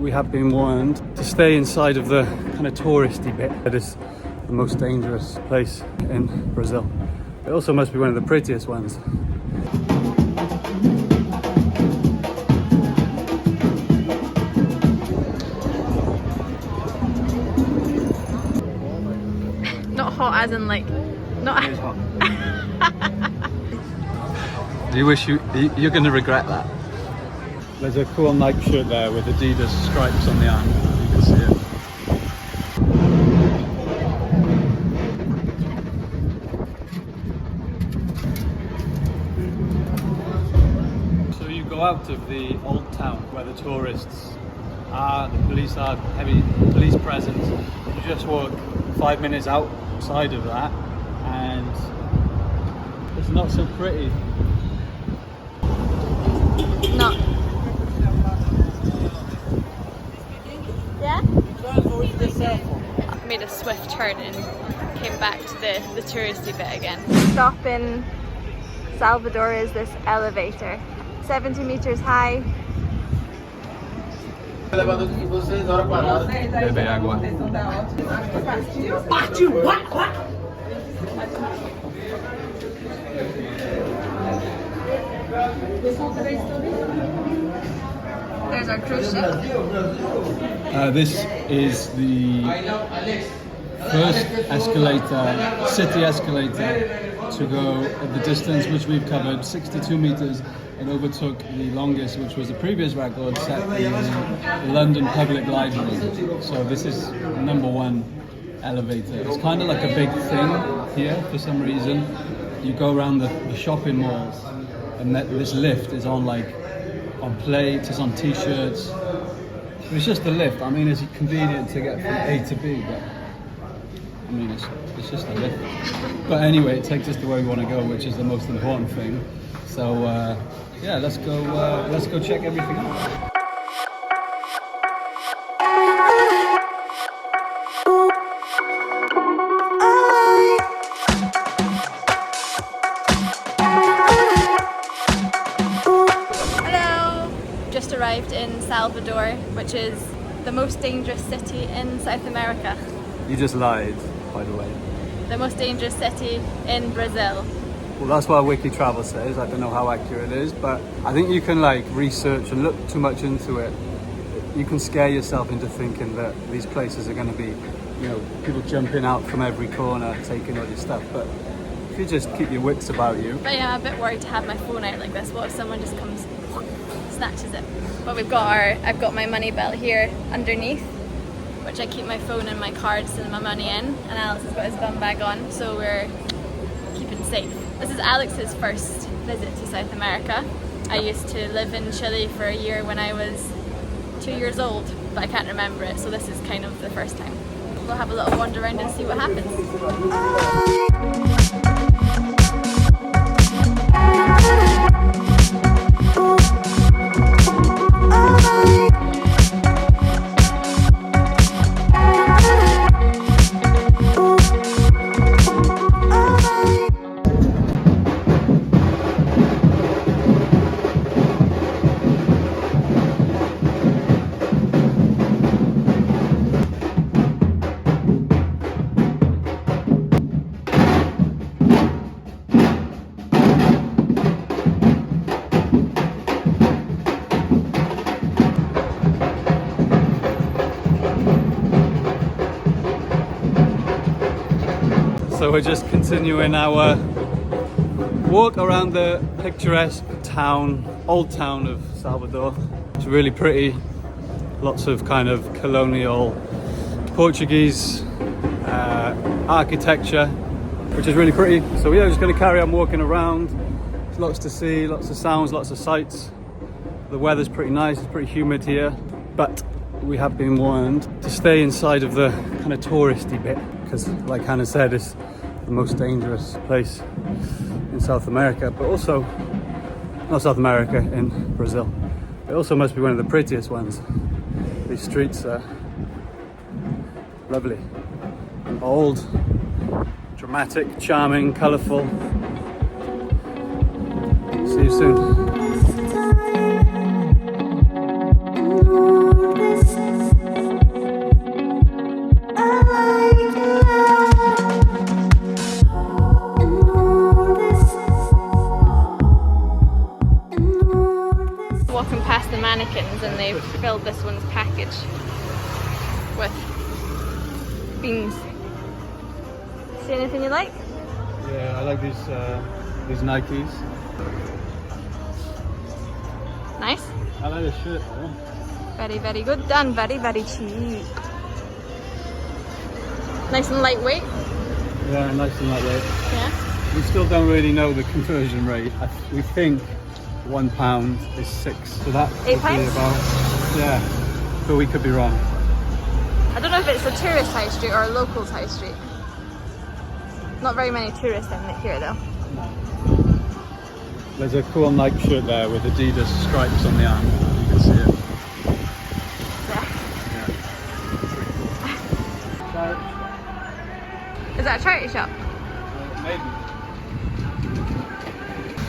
We have been warned to stay inside of the kind of touristy bit. It is the most dangerous place in Brazil. It also must be one of the prettiest ones. Not hot as in like, not. It is hot. Do you wish you're going to regret that? There's a cool Nike shirt there with Adidas stripes on the arm. You can see it. So you go out of the old town where the tourists are, the police are, heavy police presence. You just walk 5 minutes outside of that and it's not so pretty. No. Yeah? Made a swift turn and came back to the touristy bit again. Stop in Salvador is this elevator. 70 meters high. Bebe agua. There's our cruise ship. This is the first escalator, city escalator, to go at the distance which we've covered, 62 meters. It overtook the longest, which was the previous record set in the London Public Library. So this is #1 elevator. It's kind of like a big thing here for some reason. You go around the shopping malls and this lift is on on plates, it's on t-shirts. It's just a lift. I mean, it's convenient to get from A to B, but I mean, it's just a lift. But anyway, it takes us to where we want to go, which is the most important thing. So yeah, let's go check everything out. Just arrived in Salvador, which is the most dangerous city in South America. You just lied, by the way. The most dangerous city in Brazil. Well, that's what Wiki Travel says. I don't know how accurate it is, but I think you can research and look too much into it. You can scare yourself into thinking that these places are going to be, people jumping out from every corner, taking all your stuff. But if you just keep your wits about you. But yeah, I'm a bit worried to have my phone out like this. What if someone just comes, snatches it? But I've got my money belt here underneath, which I keep my phone and my cards and my money in, and Alex has got his bum bag on, so we're keeping safe. This is Alex's first visit to South America. I used to live in Chile for a year when I was 2 years old, but I can't remember it, so this is kind of the first time. We'll have a little wander around and see what happens. So we're just continuing our walk around the picturesque town, old town of Salvador. It's really pretty, lots of kind of colonial Portuguese architecture, which is really pretty. So yeah, we're just going to carry on walking around. There's lots to see, lots of sounds, lots of sights. The weather's pretty nice, it's pretty humid here, but we have been warned to stay inside of the kind of touristy bit, because like Hannah said, it's the most dangerous place in South America, but also, not South America, in Brazil. It also must be one of the prettiest ones. These streets are lovely, old, dramatic, charming, colourful. See you soon. filled this one's package with beans. See anything you like? Yeah, I like these Nikes. Nice. I like this shirt though. Very, very good done. Very, very cheap. Nice and lightweight. Yeah, nice and lightweight. Yeah. We still don't really know the conversion rate. We think £1 is 6. So that would be £8? about, yeah, but we could be wrong. I don't know if it's a tourist high street or a local high street. Not very many tourists in here though. There's a cool Nike shirt there with Adidas stripes on the arm. You can see it. Yeah. Yeah. Is that a charity shop? Maybe.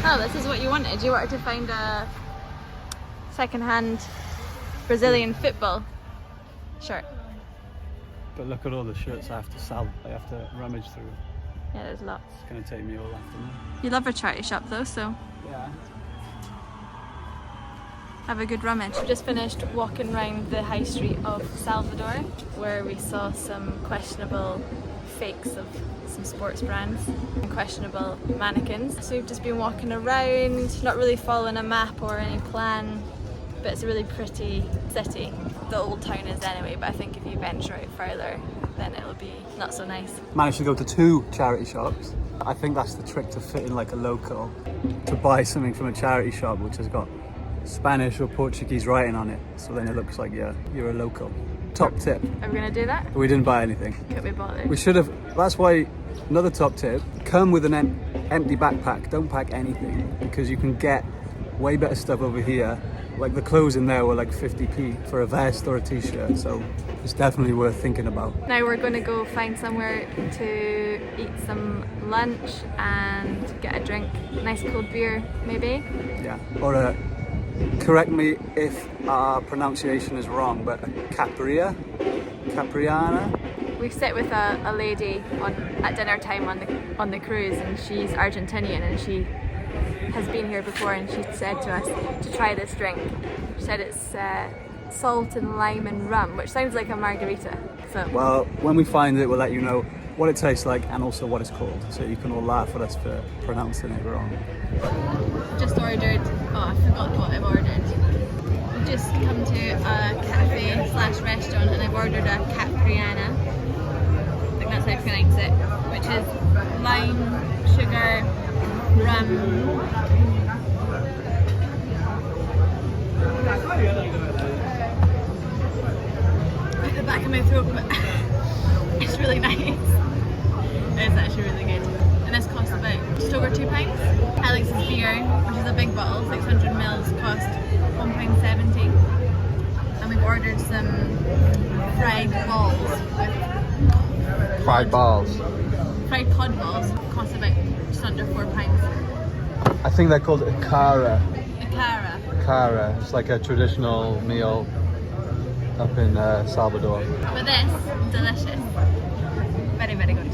Oh, this is what you wanted. You wanted to find a second-hand Brazilian football shirt. But look at all the shirts I have to sell. I have to rummage through. Yeah, there's lots. It's going to take me all afternoon. You love a charity shop though, so Yeah. have a good rummage. We just finished walking around the high street of Salvador, where we saw some questionable fakes of some sports brands and questionable mannequins. So we've just been walking around, not really following a map or any plan, but it's a really pretty city. The old town is anyway, but I think if you venture out further, then it'll be not so nice. Managed to go to 2 charity shops. I think that's the trick to fit in like a local, to buy something from a charity shop which has got Spanish or Portuguese writing on it, so then it looks like you're a local. Top tip. Are we gonna do that? We didn't buy anything. Could we bother? We should have. That's why another top tip: come with an empty backpack. Don't pack anything, because you can get way better stuff over here. Like the clothes in there were like 50p for a vest or a t-shirt, so it's definitely worth thinking about. Now we're going to go find somewhere to eat some lunch and get a drink. Nice cold beer, maybe. Yeah. Or correct me if our pronunciation is wrong, but a Capriana. We sit with a lady at dinner time on the cruise, and she's Argentinian, and she has been here before, and she said to us to try this drink. She said it's salt and lime and rum, which sounds like a margarita. So well, when we find it, we'll let you know what it tastes like and also what it's called, so you can all laugh at us for pronouncing it wrong. Just ordered. Oh, I forgot what I've ordered. We've just come to a cafe/restaurant, and I've ordered a Capriana. I think that's how you pronounce it, which is lime, sugar, rum. At the back of my throat, but it's really nice. It's actually really good. And this costs about just over £2. Alex's beer, which is a big bottle, 600ml, cost £1.70. And we've ordered some fried balls. Fried balls. Fried cod balls, cost about just under £4. I think they're called Ikara. Ikara. Ikara. It's like a traditional meal up in Salvador. But this, delicious. Very, very good.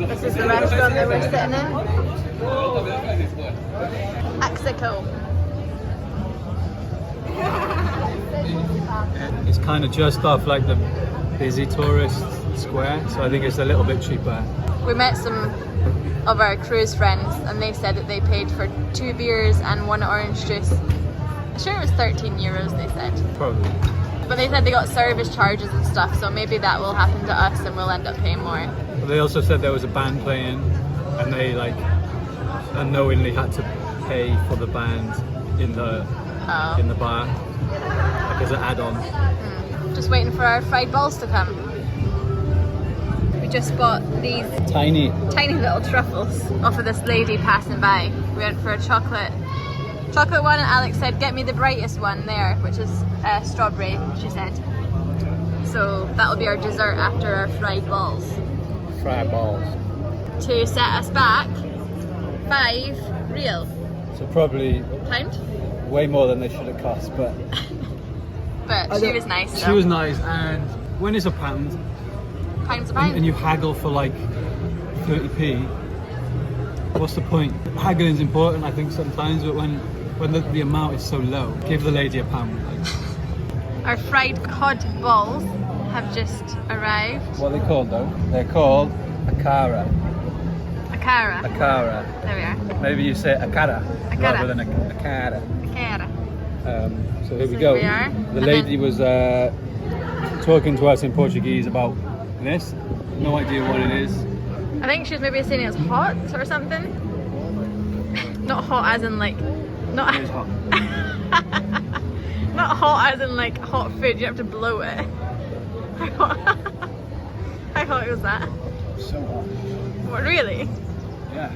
This is the restaurant that we're sitting in. Mexico. It's kind of just off like the busy tourist square, so I think it's a little bit cheaper. We met some of our cruise friends, and they said that they paid for 2 beers and 1 orange juice. I'm sure it was €13, they said. Probably. But they said they got service charges and stuff, so maybe that will happen to us and we'll end up paying more. But they also said there was a band playing, and they like unknowingly had to pay for the band in the bar, like as an add-on. Just waiting for our fried balls to come. We just bought these Tiny little truffles off of this lady passing by. We went for a chocolate one, and Alex said, get me the brightest one there, which is strawberry, she said. So that'll be our dessert after our fried balls. fried balls. To set us back, £5 real. So probably Pound? way more than they should have cost, but But she was nice. She was nice, and when it's a pound, Pound's a pound. and you haggle for like 30p, what's the point? Haggling's important, I think, sometimes, but when when the amount is so low. Give the lady a pound. Our fried cod balls have just arrived. What are they called though? They're called akara. Akara. Akara. There we are. Maybe you say akara, Akara. rather than akara. Akara. So here we So go. here we are. The And lady then- was talking to us in Portuguese about this. No idea what it is. I think she was maybe saying it was hot or something. Not hot as in like, not It is hot. not hot as in like hot food. You have to blow it. How hot was that? So hot. What, really? Yeah.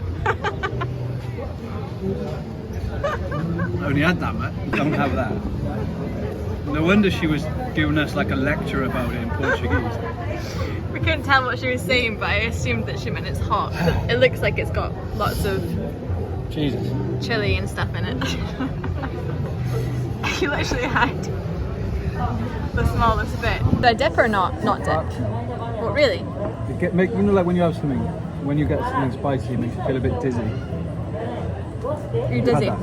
I only had that much. Don't have that. No wonder she was giving us like a lecture about it in Portuguese. We couldn't tell what she was saying, but I assumed that she meant it's hot. It looks like it's got lots of Jesus. chili and stuff in it. You literally had the smallest bit. Did I dip or not? Not dip. What, really? You know, like when you have something, when you get something spicy, it makes you feel a bit dizzy. You're Had dizzy. that.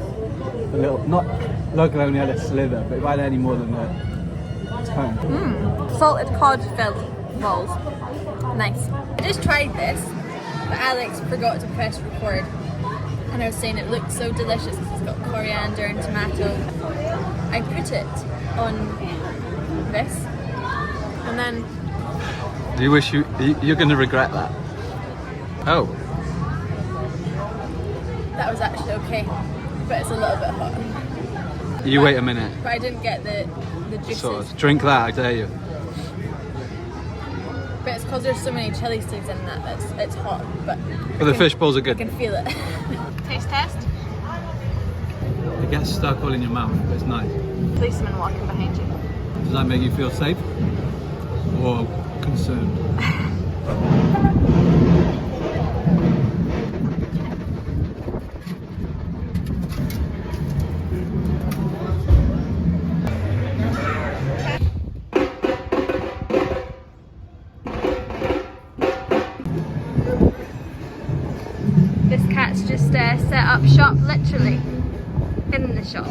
A little, not, luckily I only had a slither, but if I had any more than a ton. Salted cod filled balls. Nice. I just tried this, but Alex forgot to press record. And I was saying it looked so delicious because it's got coriander and tomato. I put it on this, and then You wish you're going to regret that. Oh. that was actually okay, but it's a little bit hot. You wait a minute. But I didn't get the juices. So drink that, I dare you. But it's because there's so many chili seeds in that it's hot. But But the fish balls are I good. can feel it. Taste test. It gets stuck all in your mouth, but it's nice. Policeman walking behind you. Does that make you feel safe or concerned? This cat's just set up shop, literally, in the shop.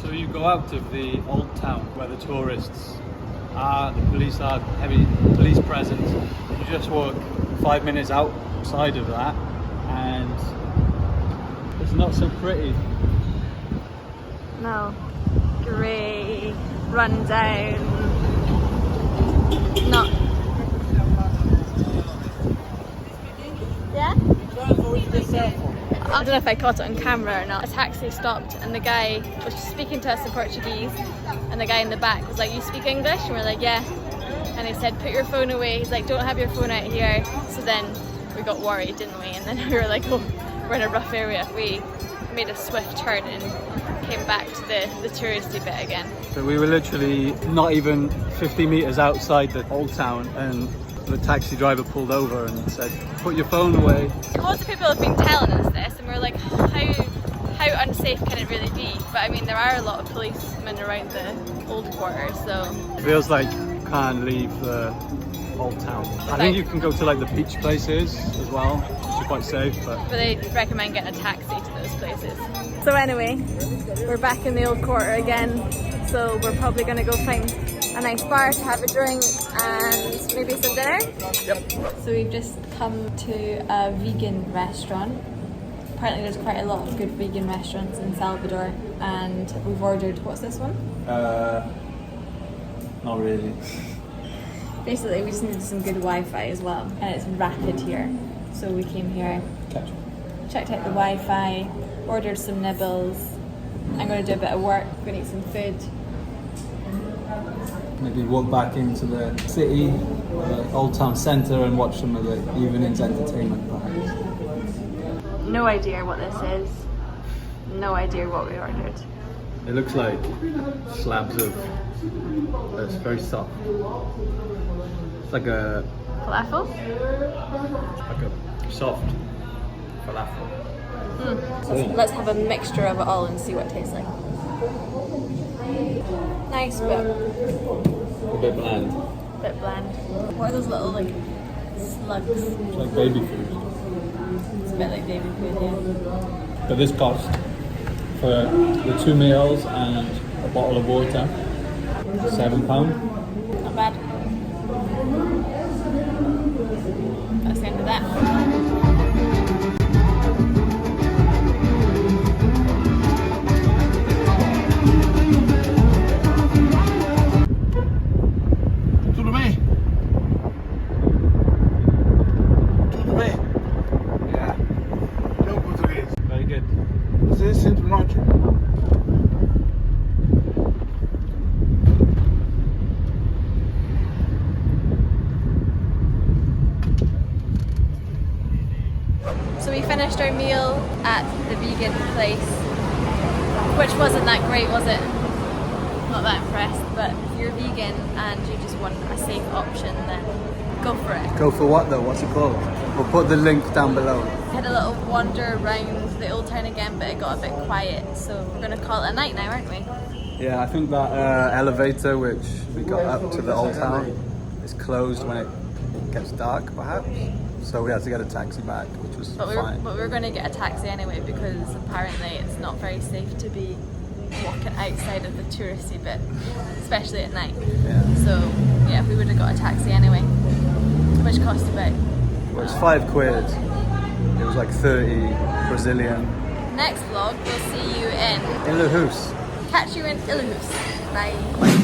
So you go out of the old town where the tourists are, the police are, heavy police presence. You just walk 5 minutes outside of that and it's not so pretty. No. Grey, run down. Not. Yeah? I don't know if I caught it on camera or not. A taxi stopped and the guy was speaking to us in Portuguese and the guy in the back was like, "You speak English?" And we're like, "Yeah." And he said, "Put your phone away." He's like, "Don't have your phone out here." So then we got worried, didn't we? And then we were like, "Oh, we're in a rough area." We made a swift turn and came back to the touristy bit again. So we were literally not even 50 meters outside the old town and the taxi driver pulled over and said, "Put your phone away." Lots of people have been telling us this and we're like, how unsafe can it really be? But I mean, there are a lot of policemen around the old quarter, so... It feels like you can't leave the old town. I think you can go to like the beach places as well, which are quite safe, But they recommend getting a taxi to those places. So anyway, we're back in the old quarter again, so we're probably going to go find a nice bar to have a drink and maybe some dinner. Yep. So we've just come to a vegan restaurant. Apparently there's quite a lot of good vegan restaurants in Salvador and we've ordered, what's this one? Not really. Basically we just needed some good Wi-Fi as well and it's rapid here. So we came here, checked out the Wi-Fi, ordered some nibbles. I'm going to do a bit of work, going to eat some food. maybe walk back into the city, Old Town Centre, and watch some of the evening's entertainment perhaps. No idea what this is. No idea what we ordered. It looks like slabs of, it's very soft. It's like a Colourful? soft falafel. Let's have a mixture of it all and see what it tastes like. Nice, but A bit bland. bit bland. What are those little like slugs? It's like baby food. It's a bit like baby food, yeah. But this cost for the 2 meals and a bottle of water, £7. Not bad. That's the end of that. Very good. So we finished our meal at the vegan place, which wasn't that great, was it? Not that impressed, but if you're vegan and you just want a safe option, then go for it. Go for what though? What's it called? We'll put the link down below. We had a little wander around the old town again, but it got a bit quiet, so we're going to call it a night now, aren't we? Yeah, I think that elevator which we got up to the old town is closed when it gets dark perhaps. So we had to get a taxi back, which was fine. But we were going to get a taxi anyway because apparently it's not very safe to be walking outside of the touristy bit, especially at night. Yeah. So yeah, we would have got a taxi anyway, which cost about. Well, it's £5. It was like 30 Brazilian. Next vlog, we'll see you in. In the house. Catch you in Ilhus. Bye. Bye.